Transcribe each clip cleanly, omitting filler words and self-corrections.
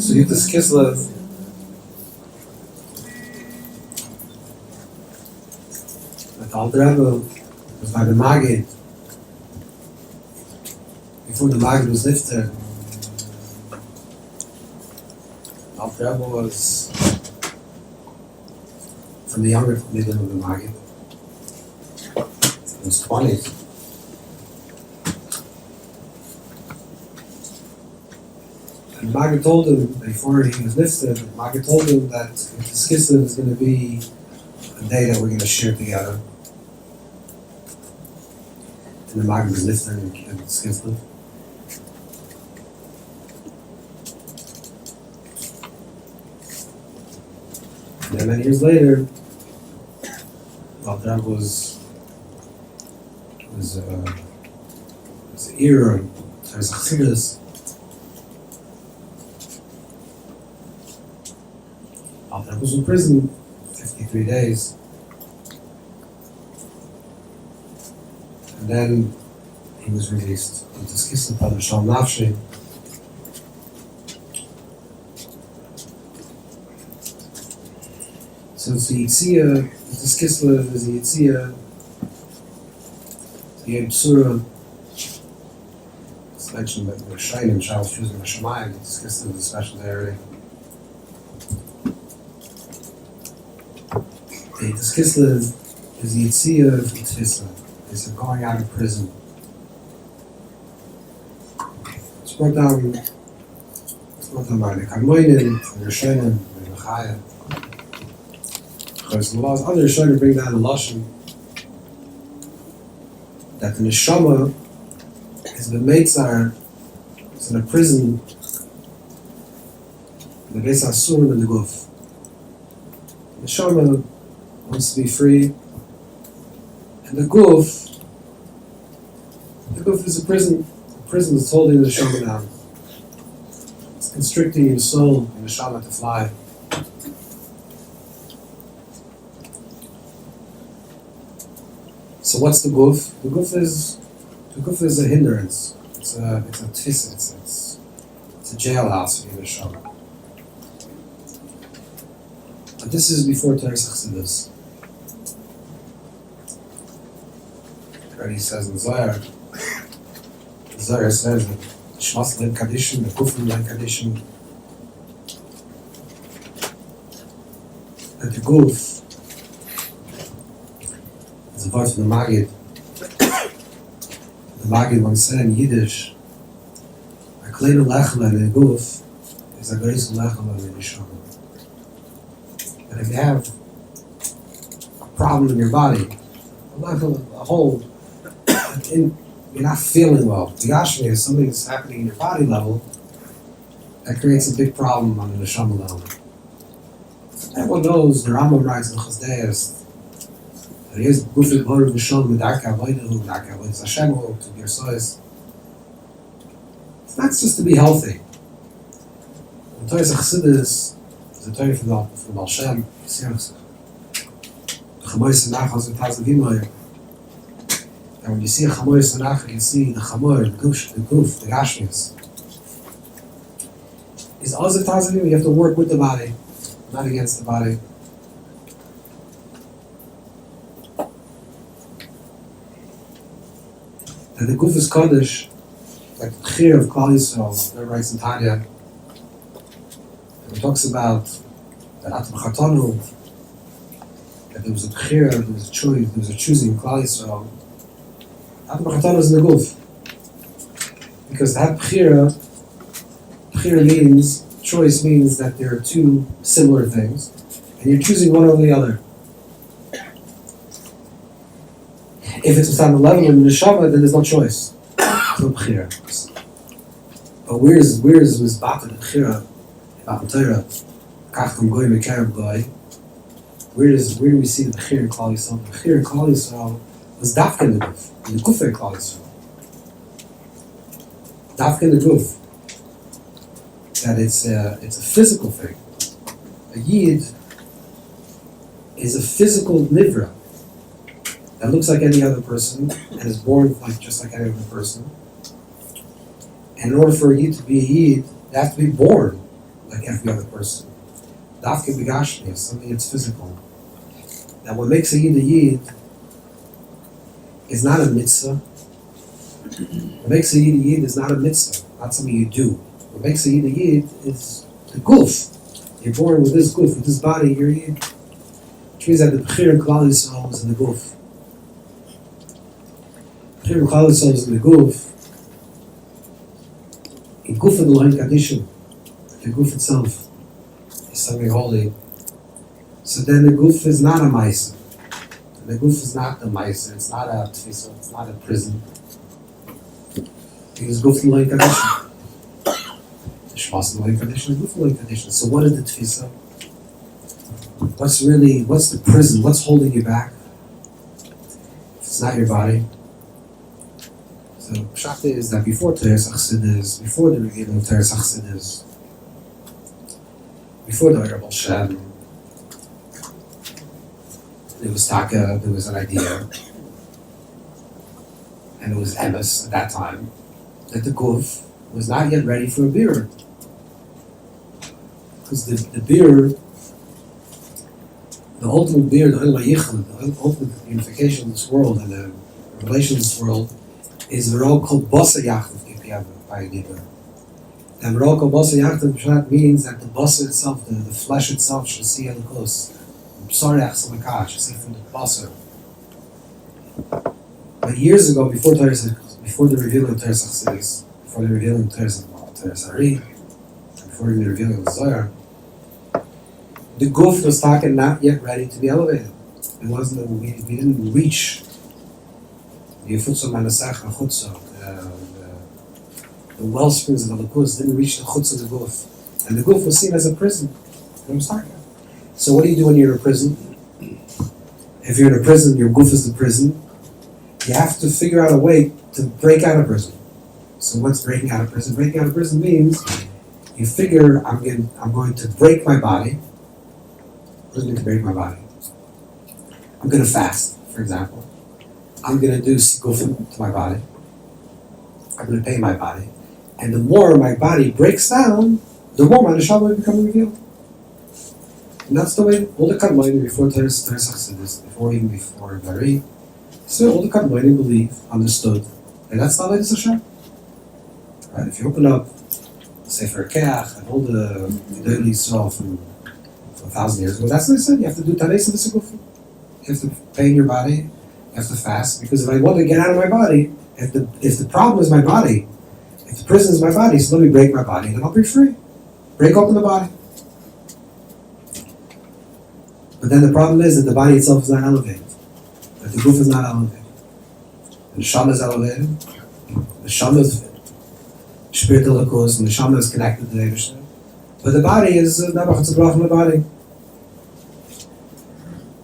So Yudas Kislev the Alter Rebbe was by the Maggid. Before the Maggid was lifted, the Alter Rebbe was from the younger middle of the Maggid. He was 20. And the Maggid told him, before he was lifted, the Maggid told him that this Kislev is going to be a day that we're going to share together. And the Maggid was lifted in Kislev. And then many years later, Alter Rebbe was the era of Chassidus. Alter Rebbe was in prison 53 days. And then he was released into Kislev by the Shalom Nafshi. So it's the Yitzia, this Kislev is the Yitzia, the Yom Psura. It's mentioned that the Shainim, Charles choosing the Shemayim, this Kislev is a special area. This Kislev is the Yitzia of Tfisa. It's going out of prison. It's brought down by the Karmoinim, the Rishonim, the Mechaya. Because the laws, other Rishonim bring down the Lashon that the Neshama is the Meitzar, it's in a prison, the Beis Asur and the Guf. The Neshama wants to be free, and the Guf is a prison. The prison is holding the Neshama down. It's constricting your soul and the Neshama to fly. So what's the Guf? The Guf is a hindrance. It's a tfisa. It's a jailhouse for the Neshama. But this is before Teres Chassidus. He says in Zohar, says that Shmas Lein Kadishim, the Kufim Lein Kadishim, that the Guf is a voice from the Maggid. The Maggid once said in Yiddish, a kleine lechem in the Guf is a große lechem in the Neshama. And if you have a problem in your body, a whole, you're not feeling well. The Yashmi is something that's happening in your body level that creates a big problem on the Neshama level. Everyone knows the Rambam writes in Chasdeyas that he is Gufik Hor V'Shon V'Darka Avoidahu V'Darka Avoidas Hashem to be Sois. It's not just to be healthy. The Torah Chassidus is a Torah from Baal Shem, the Chamois Nachas V'Taz and when you see a Chamois Sanach, you see the Chamor, the Guf, the Gashmias. Is Ozav Tazavim, you have to work with the body, not against the body. And the Guf is Kodesh, like the Chir of Klal Yisrael, that writes in Tanya. And it talks about that Atam Chatonu, that there was a Chir, there was a choice, there was a choosing in Klal Yisrael. Atam Chatonu is in the Guf. Because that Chir means, choice means that there are two similar things, and you're choosing one over the other. If it's on the level of the Neshama, then there's no choice. There's no Bechira. But where is Mizbata the Bechira about the Torah? Kachtam Goy Mekarab Goy. Where do we see the Bechira in Klal Yisrael? The Bechira in Klal Yisrael was Dafka in the Guf, in the Kufa in Klal Yisrael. Dafka in the Guf. That it's a physical thing. A Yid is a physical Nivra that looks like any other person and is born just like any other person. And in order for a Yid to be a Yid, they have to be born like every other person. Dafke begashmi is something that's physical. Now what makes a Yid is not a mitzvah. What makes a Yid is not a mitzvah, not something you do. What makes a Yid is the guf. You're born with this guf, with this body, you're a Yid. Which means that the Bechir and Klal Yisrael is in the guf. Bechir and Klal Yisrael is in the guf. In guf and the Lohen Kadishim, the guf itself is something holy. So then the guf is not a ma'aser. The guf is not the ma'aser. It's not a tfisa. It's not a prison. Because guf and Lohen Kadishim. The shmas and Lohen Kadishim, guf and Lohen Kadishim. So what is the tfisa? What's the prison? What's holding you back? If it's not your body. So Pshat is that before Teres Achsidis, before the revealing of Teres Achsidis, before the Erebal Shem, there was Taka, there was an idea, and it was emes at that time, that the Guf was not yet ready for a beer. Because the beer, the ultimate beer, the ultimate unification of this world and the relation of this world is V'ro kol basa yachdav kipiyava by Gibber. And V'ro kol basa yachdav Pshat means that the basa itself, the flesh itself, should see elikos. Psariach samakash, should see from the basa. But years ago, before the revealing of Teres Achsidis, before the revealing of Teres Ari, before the revealing of the Zohar, the guf was talking not yet ready to be elevated. It wasn't. We didn't reach the well springs of the Likus didn't reach the chutz of the guf, and the guf was seen as a prison. So what do you do when you're in a prison? If you're in a prison, your guf is the prison. You have to figure out a way to break out of prison. So what's breaking out of prison? Breaking out of prison means you figure I'm going to break my body. What does it mean to break my body? I'm going to fast, for example. I'm going to do sikufim to my body. I'm going to pay my body. And the more my body breaks down, the more my neshama will become revealed. And that's the way all the Kadmonim before Teres Achsidis, before Gari, so all the Kadmonim believe, understood, and that's the way it's Hashem. Right? If you open up Sefer Keach and all the Gedolei Yisrael from 1,000 years ago, that's what they said. You have to do Taneis and Sikufim. You have to pain your body. You have to fast, because if I want to get out of my body, if the problem is my body, if the prison is my body, so let me break my body, and then I'll be free. Break open the body. But then the problem is that the body itself is not elevated. That the guf is not elevated. The neshama is elevated. The neshama is spiritual likus, and the neshama is connected to the Eibusher. But the body is never chatzah from the body.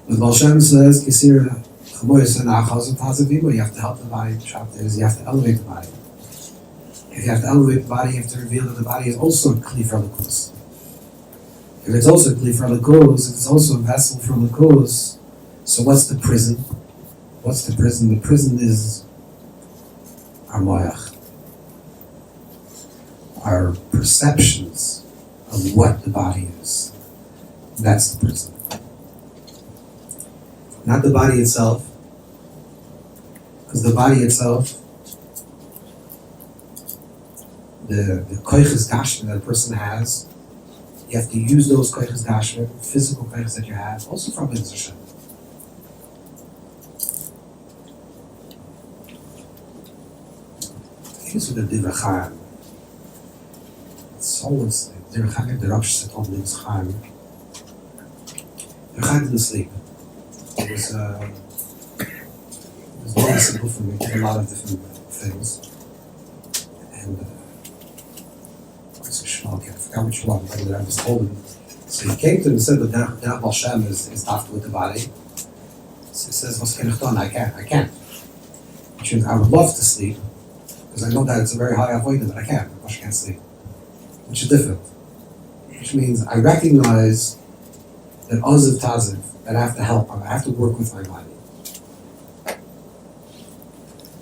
The Baal Shem says, Kisir chamoyis and achaz and tazavimu, you have to help the body. The shop is you have to elevate the body. If you have to elevate the body, you have to reveal that the body is also a kli for likus. If it's also a kli for likus, if it's also a vessel for likus, so what's the prison? What's the prison? The prison is our moyach, our perceptions of what the body is. That's the prison. Not the body itself, because the body itself, the koiches gashmi that a person has, you have to use those koiches gashmi, physical koiches that you have, also from Mitzvah Hashem. Here's with the Divrei Chaim. It's always Divrei Chaim, the Rosh said on Divrei Chaim. Divrei Chaim didn't sleep. It was very simple for me. It did a lot of different things. And what's a shmalk? I forgot which one, but I was told him. So he came to him and said that Derech Baal Shem is after with the body. So he says, "What's can I do? I can't. Which means I would love to sleep, because I know that it's a very high avoidance, but I can't. I can't sleep. Which is different. Which means I recognize that Oziv Taziv, that I have to help, I have to work with my body.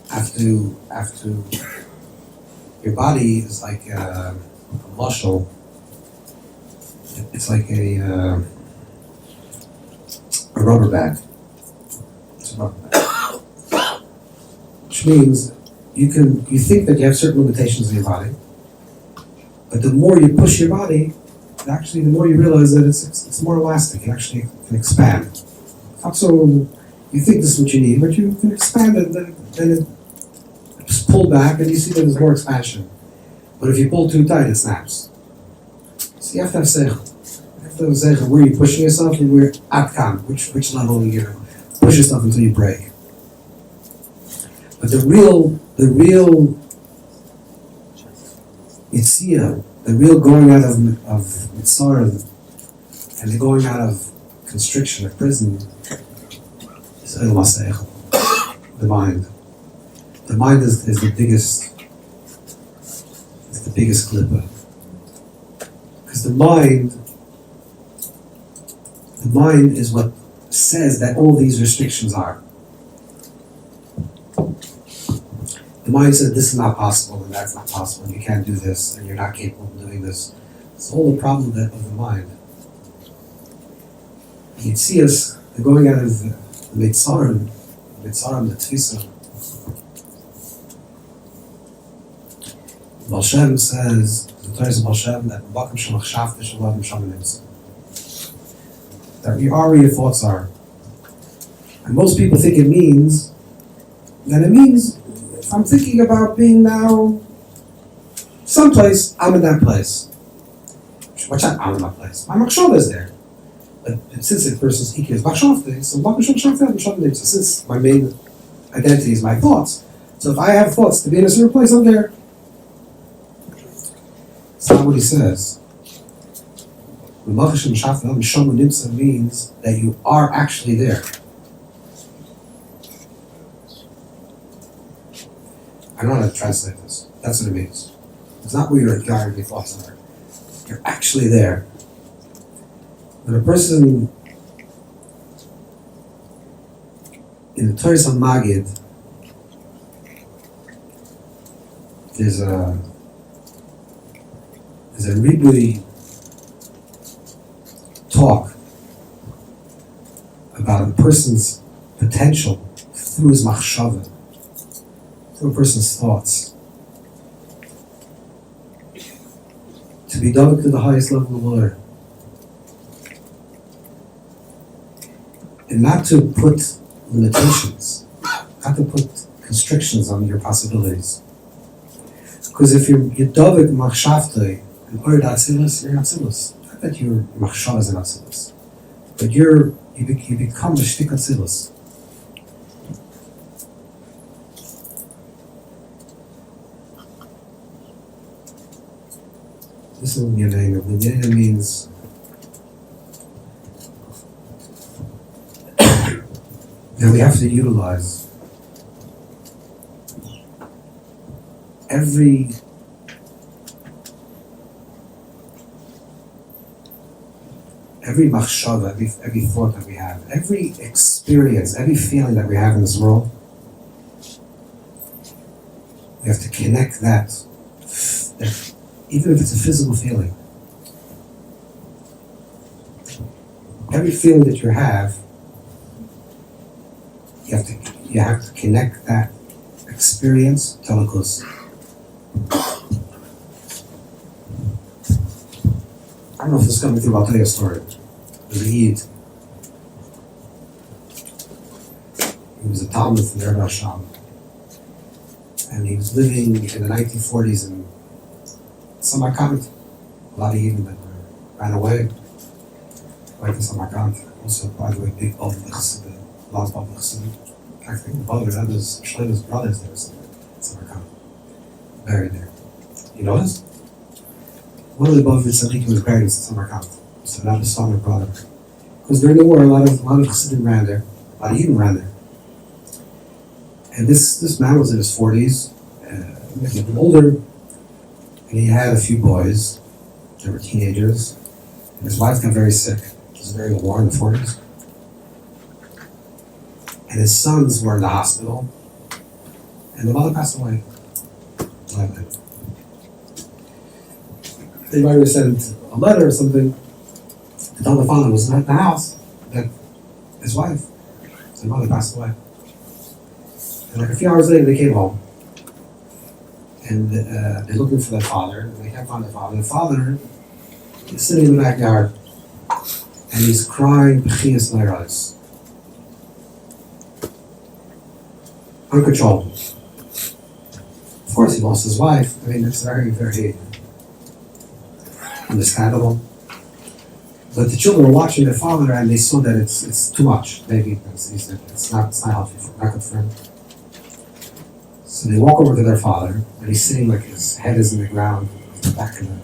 I have to, your body is like a muscle It's like a rubber band. It's a rubber band. Which means you think that you have certain limitations in your body, but the more you push your body, actually the more you realize that it's more elastic. It actually can expand. Not so you think this is what you need, but you can expand it, then it just pull back and you see that there's more expansion. But if you pull too tight, it snaps. So you have to have seichel. You have to have seichel where you're pushing yourself and where atkan, which level you push yourself until you break. But the real yitzia, the real going out of mitzarim, and the going out of constriction, of prison, is el maseichel, the mind. The mind is the biggest clipper. Because the mind is what says that all these restrictions are. The mind says this is not possible and that's not possible and you can't do this and you're not capable of doing this. It's all the problem of the mind. You'd see us going out of the mitzarim, the tfisa. Baal Shem says, the Torah of Baal Shem, that that you are where your thoughts are. And most people think it means, if I'm thinking about being now someplace, I'm in that place. Watch out, I'm in that place. My machshava is there. But since a person's ikir is machshavte, so since my main identity is my thoughts. So if I have thoughts to be in a certain place, I'm there. That's not what he says. Means that you are actually there. I don't know how to translate this. That's what it means. It's not where your thoughts are. You're actually there. When a person in the Torah of Magid, there's a ribui talk about a person's potential through his machshava, through a person's thoughts, to be done to the highest level of Lord, and not to put limitations, not to put constrictions on your possibilities. Because if you're dovik machshavtei and or atzilus, you're atzilus. Not that your machshav is an atzilus, but you become a shtik atzilus. This is Linyanena. Linyanena means that we have to utilize every machshava, every thought that we have, every experience, every feeling that we have in this world. We have to connect that, even if it's a physical feeling. Every feeling that you have, you have to connect that experience to Elokus. I don't know if this is coming through, I'll tell you a story. There's a Yid. He was a Talmud from the Rebbe Hasham. And he was living in the 1940s in Samarkand. A lot of Yidden that ran away. Right in Samarkand. Also, by the way, big Bavli Chassid, Laz Bavli Chassid. I think Bavli Rebbe's, Shleima's brothers there somewhere in Samarkand. Buried there. You know this? One of the Bavli Tzaddikim was buried in Samarkand. So Rebbe's son or brother. Because during the war, a lot of Chassidim ran there. A lot of Yidden ran there. And this man was in his 40s, maybe a bit older, and he had a few boys. They were teenagers. And his wife got very sick. It was very war in the 40s. And his sons were in the hospital. And the mother passed away. They might have sent a letter or something. to tell the father was not in the house that his wife, his mother passed away. And like a few hours later, they came home, and they're looking for their father. And they can't find their father. The father is sitting in the backyard, and he's crying Bechias Neiros, uncontrollable. Of course, he lost his wife. I mean, it's very, very understandable. But the children were watching their father, and they saw that it's too much. Maybe it's not healthy, not good for him. So they walk over to their father, and he's sitting like his head is in the ground, back in the,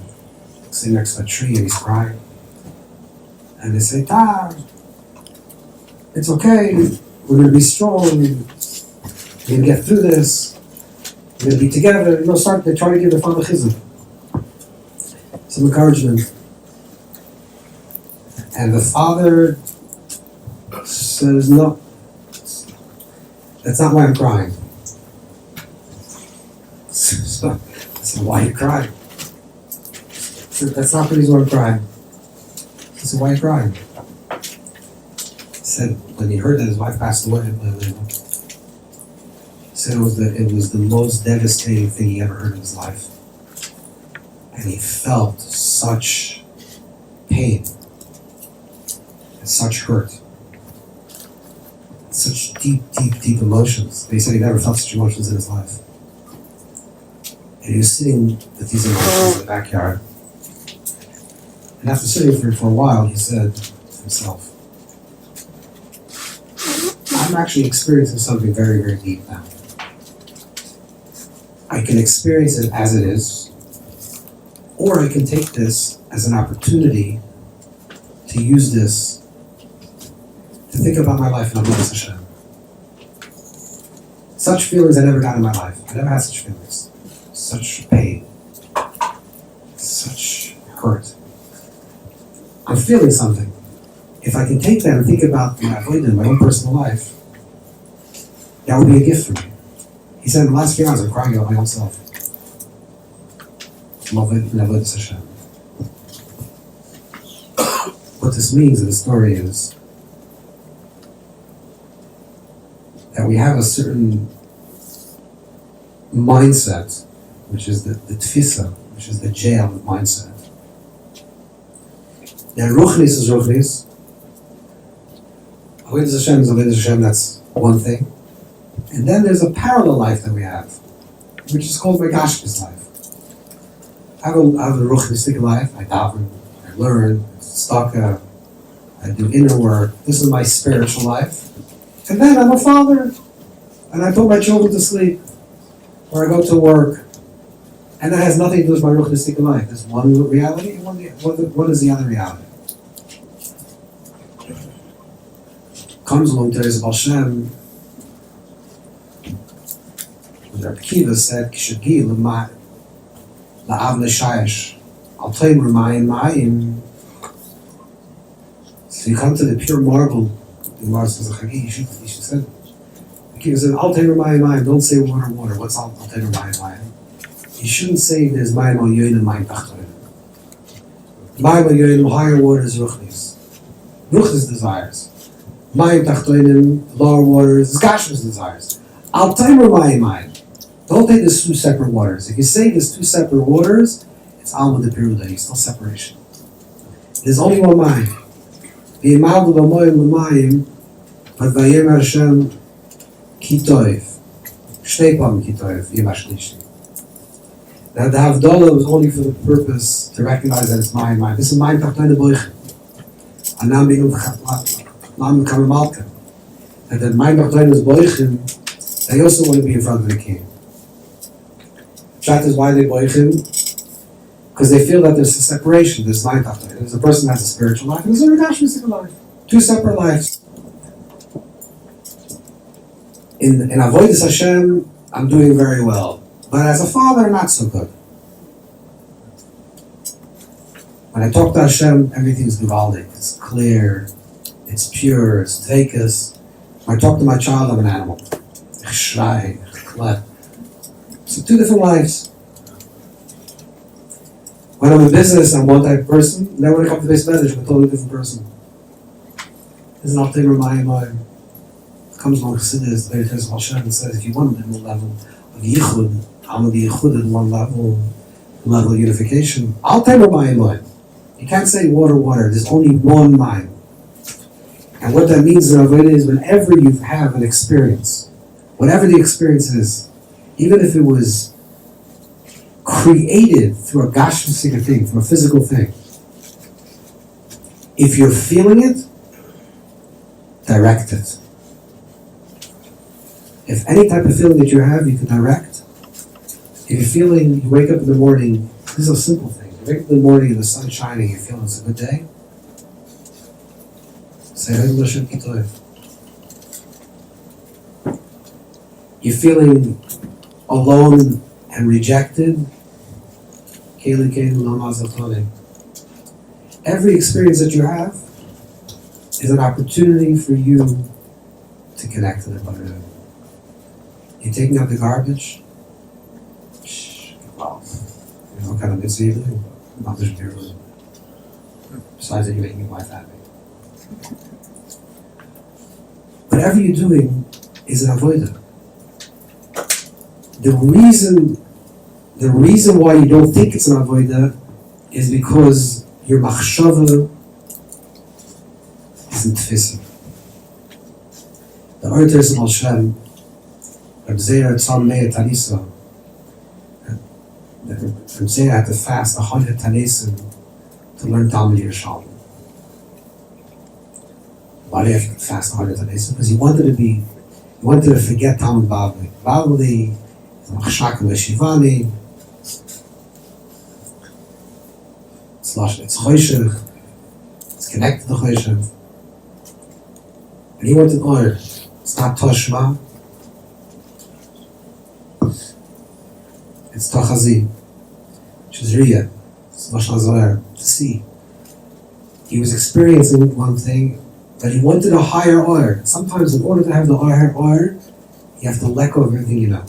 sitting next to a tree, and he's crying. And they say, "Tar, it's okay. We're going to be strong. We're going to get through this. We're going to be together." They try to give their father chizuk, some encouragement. And the father says, "No, that's not why I'm crying." So, "Why are you crying?" So, "That's not the reason why I'm crying." I said, "Why are you crying?" He said, when he heard that his wife passed away, he said it was the most devastating thing he ever heard in his life. And he felt such pain and such hurt, such deep, deep, deep emotions. He said he never felt such emotions in his life. And he was sitting with these emotions in the backyard. And after sitting for a while, he said to himself, "I'm actually experiencing something very, very deep now. I can experience it as it is, or I can take this as an opportunity to use this to think about my life in Avodas Hashem." Such feelings I never got in my life. I never had such feelings. Such pain. Such hurt. I'm feeling something. If I can take that and think about my avodah, my own personal life, that would be a gift for me. He said, in the last few hours, I'm crying about my own self. Avodas Hashem. What this means in the story is that we have a certain mindset, which is the tfisa, which is the jail mindset. Now, Ruchnis is Ruchnis. Avodas Hashem is Avodas Hashem, that's one thing. And then there's a parallel life that we have, which is called my Gashmis life. I have a Ruchnistic life. I daven, I learn, I do inner work. This is my spiritual life. And then I'm a father, and I put my children to sleep, or I go to work. And that has nothing to do with my Ruchnistic life. There's one reality, and what is the other reality? Comes along Teres Baal Shem, Rabbi Kiva said, "Kishagi la'av l'shayish al toim r'mayim mayim." So you come to the pure marble. The Gemara says, "Chagi." You should say. Rabbi Kiva said, "Al toim r'mayim mayim." Don't say water, water. What's al toim r'mayim mayim? You shouldn't say there's mayim al yoyin and mayim tachtoin. Mayim al yoyin, higher water is ruchnis. Ruchnis desires. Mayim tachtoinim, lower waters, is gashmis desires. Al toim r'mayim mayim. Don't take these two separate waters. If you say there's two separate waters, it's Alma de Peruda, it's still separation. There's only one mind. V'yimaldu b'moyim l'mayim, but v'yem Hashem kitoiv. Shnei pam kitoiv, yimash nishni. Now the Havdalah was only for the purpose to recognize that it's my mind. This is my tachtoine boichin. Anam b'inu lam kamamalka. And that my tachtoine is boichin, they also want to be in front of the king. That is why they boichin, because they feel that there's a separation. There's life after it. There's a person that has a spiritual life, and there's a Regashmistic life. Two separate lives. In Avodas Hashem, I'm doing very well, but as a father, not so good. When I talk to Hashem, everything's gewaldic. It's clear, it's pure, it's dveikus. When I talk to my child, I'm an animal. Ich schrei, ich klep. So two different lives. When I'm in business, I'm one type of person. Then when I come to base manager, I'm a totally different person. There's an Alter Rebbe comes along Chassidus, the Beiters of Hashem, and says, if you want to live a level of Yichud, I want to be Yichud at one level of unification. Alter Rebbe, you can't say water, water. There's only one mind. And what that means in Avodah is whenever you have an experience, whatever the experience is, even if it was created through a gashmisik thing, through a physical thing, if you're feeling it, direct it. If any type of feeling that you have, you can direct. If you're feeling, you wake up in the morning, this is a simple thing. You wake up in the morning and the sun's shining, you're feeling it's a good day. Say, you're feeling alone and rejected. Every experience that you have is an opportunity for you to connect to the Butterhead. You're taking out the garbage. Well, you know what kind of mitzvah you're doing? Not just yours. Besides that, you're making your wife happy. Whatever you're doing is an avodah. The reason why you don't think it's an avodah is because your machshava isn't tfisa. The Orters of Hashem, Reb Zera Tzal Meir Tanisa, Reb Zera had to fast 100 Tanisim to learn Talmud Yerushalmi. Why did he have to fast 100 Tanisim? Because he wanted to forget Talmud Bavli. Bavli, Machshak Veshivani, it's Choshech, it's connected to Choshech. And he wanted oil. It's not Toshma, it's Tochazi, which is Riyah, it's Mashal Zohar, to see. He was experiencing one thing, but he wanted a higher oil. Sometimes in order to have the higher oil, you have to let go of everything you know.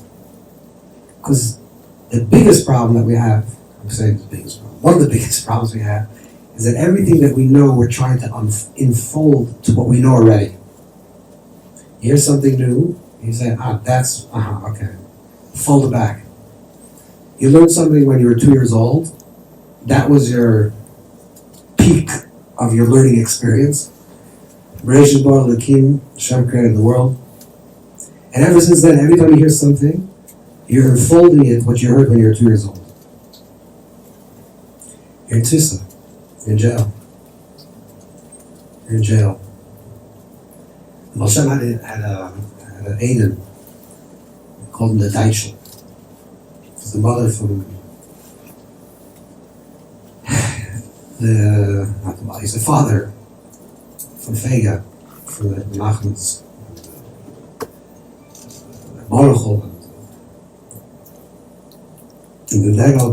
Because the biggest problem that we have, I'm saying the biggest problem, one of the biggest problems we have is that everything that we know, we're trying to unfold to what we know already. You hear something new, you say, okay. Fold it back. You learned something when you were 2 years old, that was your peak of your learning experience. Bereshit bara Elokim, Hashem created the world. And ever since then, every time you hear something, you're unfolding it, what you heard when you were 2 years old. You're in Tisa. You're in jail. You're in jail. Moshe had an Aiden, called him the Daichel. It's the mother from he's the father from Fega, from the Nachman's, Baruchel, and the Degel.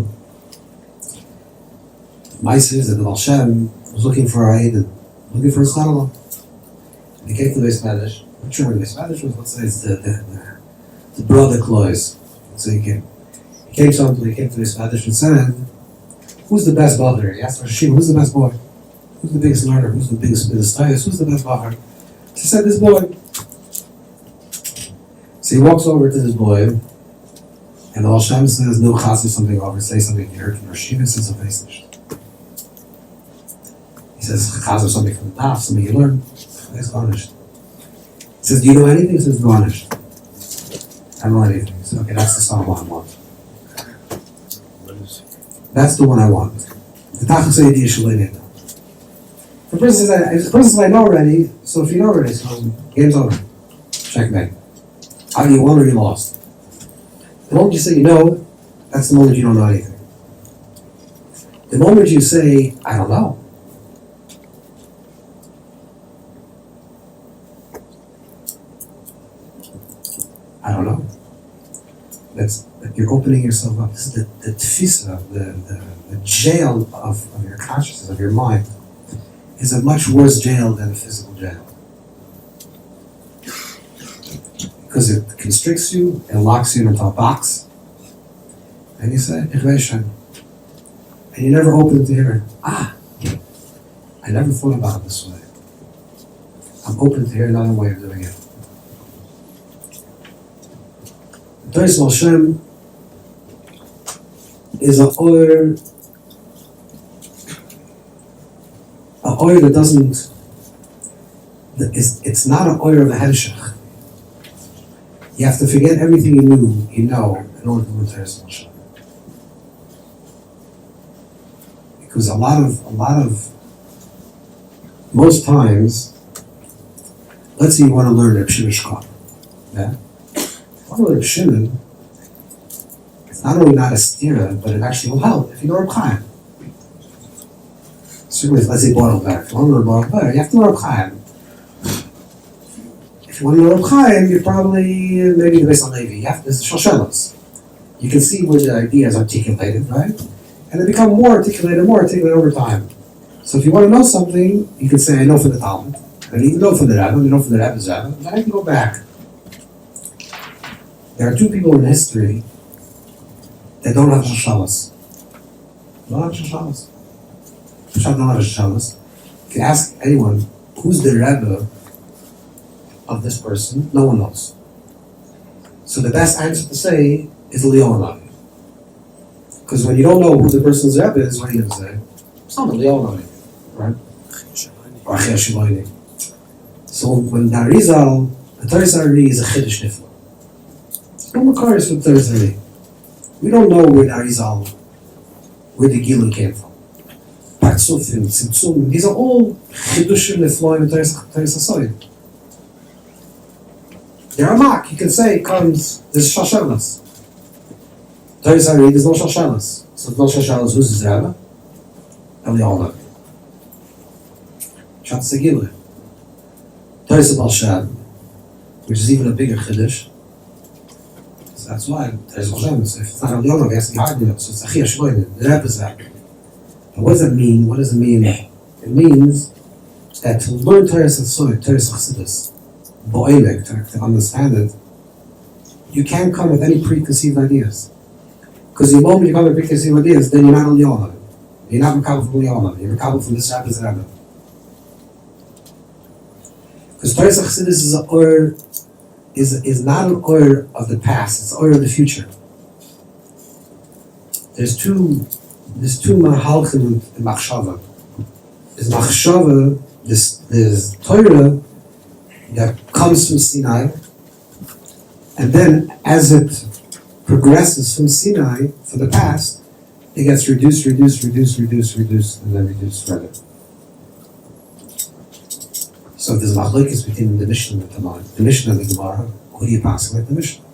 Meiser is that the Hashem was looking for a Aiden, looking for a Chanallah. He came to the Beis Medrash. I'm sure the Beis Medrash was, let's say, it's the brother clause. So he came to the Beis Medrash and said, who's the best brother? He asked Rosh Hashiva, who's the best boy? Who's the biggest learner? Who's the biggest ministerius? Who's the best brother? She said, this boy. So he walks over to this boy, and the Hashem says, no, chas something over, say something you heard from Rosh Hashiva, says something finished. He says, chas something from the daf, something you learned. He's garnished. He says, do you know anything? He says, garnished. I don't know anything. He says, okay, that's the song I want. That's the one I want. The Tachas Yediyah Shalei. The person says, I know already, so if you know already, so game's over. Checkmate. Either you won or you lost. The moment you say you know, that's the moment you don't know anything. The moment you say, I don't know, I don't know. That's you're opening yourself up. This is the tfisa, the jail of your consciousness, of your mind, is a much worse jail than a physical jail. Because it constricts you, it locks you into a box, and you say, and and you're never open to hearing, I never thought about it this way. I'm open to hear another way of doing it. The Toys Hashem is an oil that doesn't, it's not an oil of a hemshech. You have to forget everything you know, in order to learn Toys Hashem. Because a lot of, most times, let's say you want to learn Reb Shimon Shkop. Yeah? If you want to learn Reb Shimon, it's not only not a stira, but it actually will help if you know Reb Chaim. Certainly, let's say Baruch Ber. If you want to learn Baruch Ber, you have to know Reb Chaim. If you want to know Reb Chaim, you're probably maybe based on Levi. You have to, this is Shoshelos. You can see where the idea is articulated, right? And they become more articulated over time. So if you want to know something, you can say, I know from the Talmud. I need to know from the Rebbe, I know from the Rebbe's Rebbe, then I can go back. There are two people in history that don't have Shoshelos. Don't have Shoshelos. Don't have Shoshelos. If you ask anyone, who's the Rebbe of this person, no one knows. So the best answer to say is Leonov. Because when you don't know who the person's Rebbe is, what are you going to say? It's not a Leonov, right? Or Achia Shiloini. So when the Arizal, the Toys Ari is a Chiddush Nifla. No Makaris with Toys Ari. We don't know where the Arizal, where the Gilu came from. Partsufim, Tzimtzum, these are all Chiddushim Nifla in the Toys Hasoid. The Ramak, you can say, comes, there's Shoshelos. Toys Ari, there's no Shoshelos. So there's no Shoshelos, who's his Rebbe? Eliyahu. Shatz Gilu. Toys Baal Shem, which is even a bigger Chiddush. So that's why Toys Baal Shem, if it's not Eliyahu, it has to be hard enough. So it's Achia Shloine, the Rebbe's Rebbe. And what does that mean? What does it mean? It means that to learn Toys Hasoid, Toys Chassidus, Bo'emek, to understand it, you can't come with any preconceived ideas. Because the moment you come with preconceived ideas, then you're not Eliyahu. You're not Mekabel from Eliyahu. You're Mekabel from this Rebbe's Rebbe. Because Toys Chassidus is not an oil of the past, it's an oil of the future. There's two mahalchim in Machshava. There's Machshava, there's Torah that comes from Sinai, and then as it progresses from Sinai, from the past, it gets reduced, and then reduced further. So there's machlokes between the Mishnah and the Gemara. The Mishnah and the Gemara, who do you pass like the Mishnah?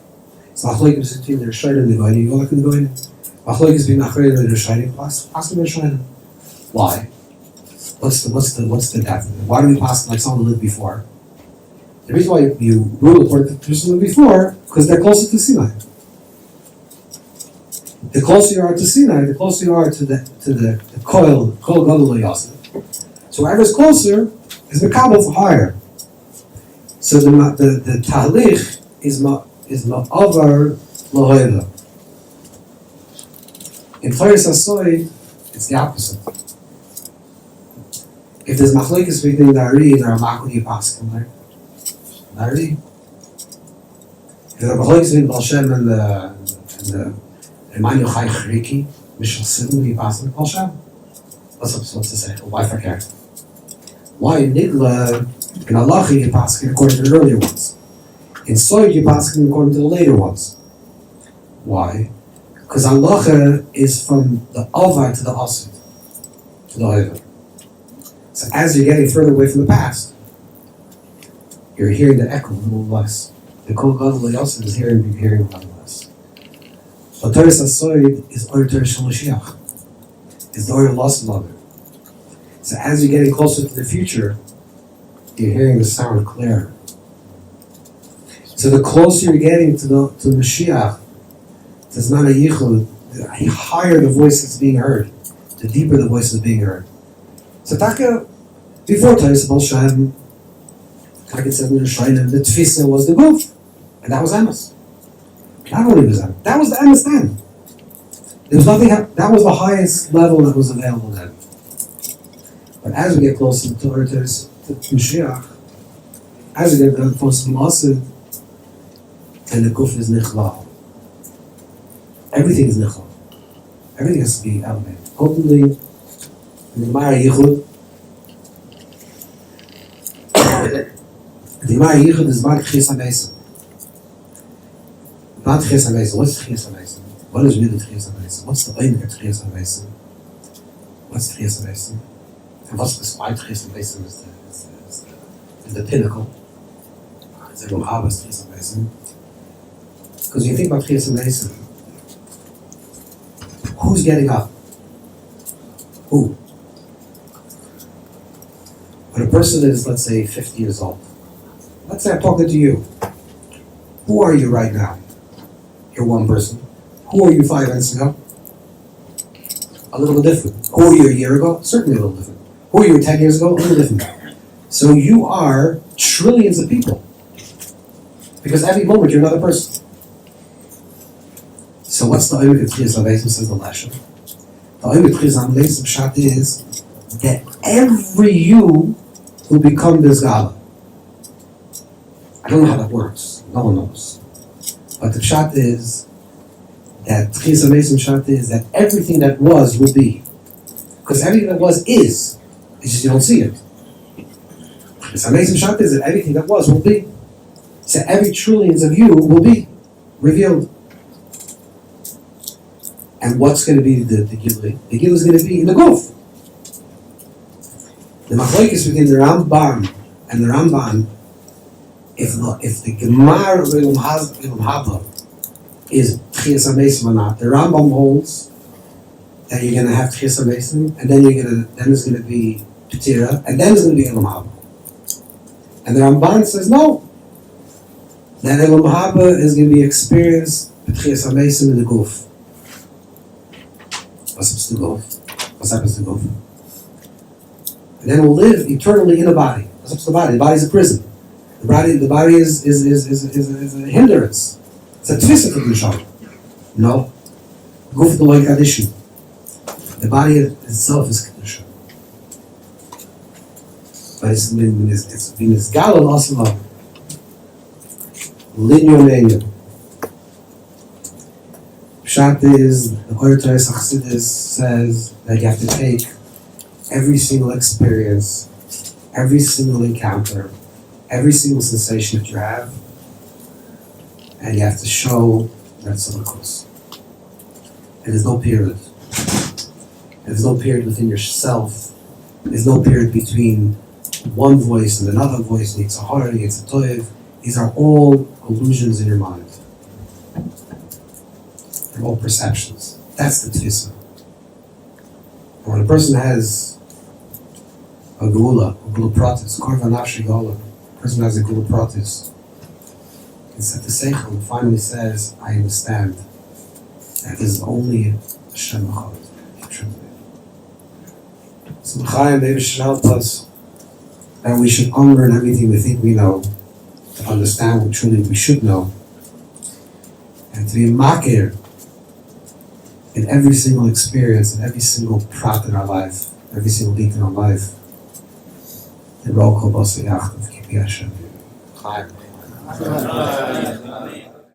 It's machlokes between the Rishonim and the Goyim. You go like the Goyim. Machlokes between the Achrein and the Rishonim. Pass the Rishonim. Why? What's the depth? Why do we pass like someone who lived before? The reason why you rule according to the person who lived before, because they're closer to Sinai. The closer you are to Sinai, the closer you are to the Kol Gadol Yosef. So whoever's closer is Mekabel for higher. So the Tahlich is Ma'avar Lohoyda. In Toys Hasoid, it's the opposite. If there's machlokes between the Ari and the Ramak, what do you pass him there? The Ari. If there's machlokes between Baal Shem and the Eman Yochai Chriki, Mishal Sidon, do you pass him Baal Shem? What's I supposed to say? Why forget? Why in Nigla, in Halacha, you pass him according to the earlier ones. In Soid, you pass him according to the later ones. Why? Because Halacha is from the Alvar to the Asid, to the Oiver. So as you're getting further away from the past, you're hearing the echo a little less. The Kol Gadol Yosef is hearing a little less. But Toras Hasoid is Or Torah Shel Mashiach. It's the Or Lost Mother. So as you're getting closer to the future, you're hearing the sound clearer. So the closer you're getting to Mashiach, there's not a yichud, the higher the voice is being heard, the deeper the voice is being heard. So Taka, before Toys Baal Shem, like it said in the Rishonim, the Tfisa was the Guf, and that was Emes. Not only was that was the Emes then. There was nothing, that was the highest level that was available then. But as we get closer to Mashiach, as we get closer to Masid, and the Guf is Nichlal. Everything is Nichlal. Everything has to be elevated. Ultimately, in the Gemara Yichud, the Gemara Yichud is Bad Chis HaMesim. Bad Chis HaMesim. What's Chis HaMesim? What is really Chis HaMesim? What's the Oimek of Chis HaMesim? What's Chis HaMesim? And what's the slide Chis HaMesim is the pinnacle. It's like Habas Chis HaMesim. Because when you think about Chis HaMesim, who's getting up? Who? When a person is, let's say, 50 years old, let's say I'm talking to you. Who are you right now? You're one person. Who are you 5 minutes ago? A little bit different. Who are you a year ago? Certainly a little different. Who are you 10 years ago? A little different. So you are trillions of people. Because every moment you're another person. So what's the Oimek of Chis HaMesim, says the Leshem? The Oimek of Chis HaMesim Pshat is that every you will become this Gala. I don't know how that works. No one knows. But the Pshat is that Chis HaMesim Pshat is that everything that was will be. Because everything that was is. It's just you don't see it. Chis HaMesim Pshat is that everything that was will be. So every trillions of you will be revealed. And what's going to be the Gilui? The Gilui is going to be in the Guf. The Machlokes between the Rambam and the Ramban, if the Gemara of Ilum Haba is Chis HaMesim or not, the Rambam holds that you're going to have Chis HaMesim, and then there's going to be Petira, and then there's going to be Ilum Haba. And the Ramban says no. That Ilum Haba is going to be experienced with Chis HaMesim in the Guf. What's happens to Guf? What happens to Guf? And then we'll live eternally in a body. What's up to the body? The body is a prison. The body is a hindrance. It's a twist of the Neshama. No. Guf the like addition. The body itself is Kedusha. But it's been this Galal Asma. Linear menu. Pshat is, the Order Teres HaChassidus says that you have to take every single experience, every single encounter, every single sensation that you have, and you have to show that it's a likus. And there's no period. There's no period within yourself. There's no period between one voice and another voice, and it's a hari, it's a toiv. These are all illusions in your mind. They're all perceptions. That's the tfisa. And when a person has a gula pratis, korva nafshi gola, a person has a gula pratis, it's that the seichel finally says, I understand that there's only Hashem Echad. So L'chaim, maybe should help us that we should unlearn everything we think we know to understand what truly we should know, and to be makir in every single experience, in every single prat in our life, every single beat in our life. And roll call Bossi Yachtav, Kipi Hashem. Chaim.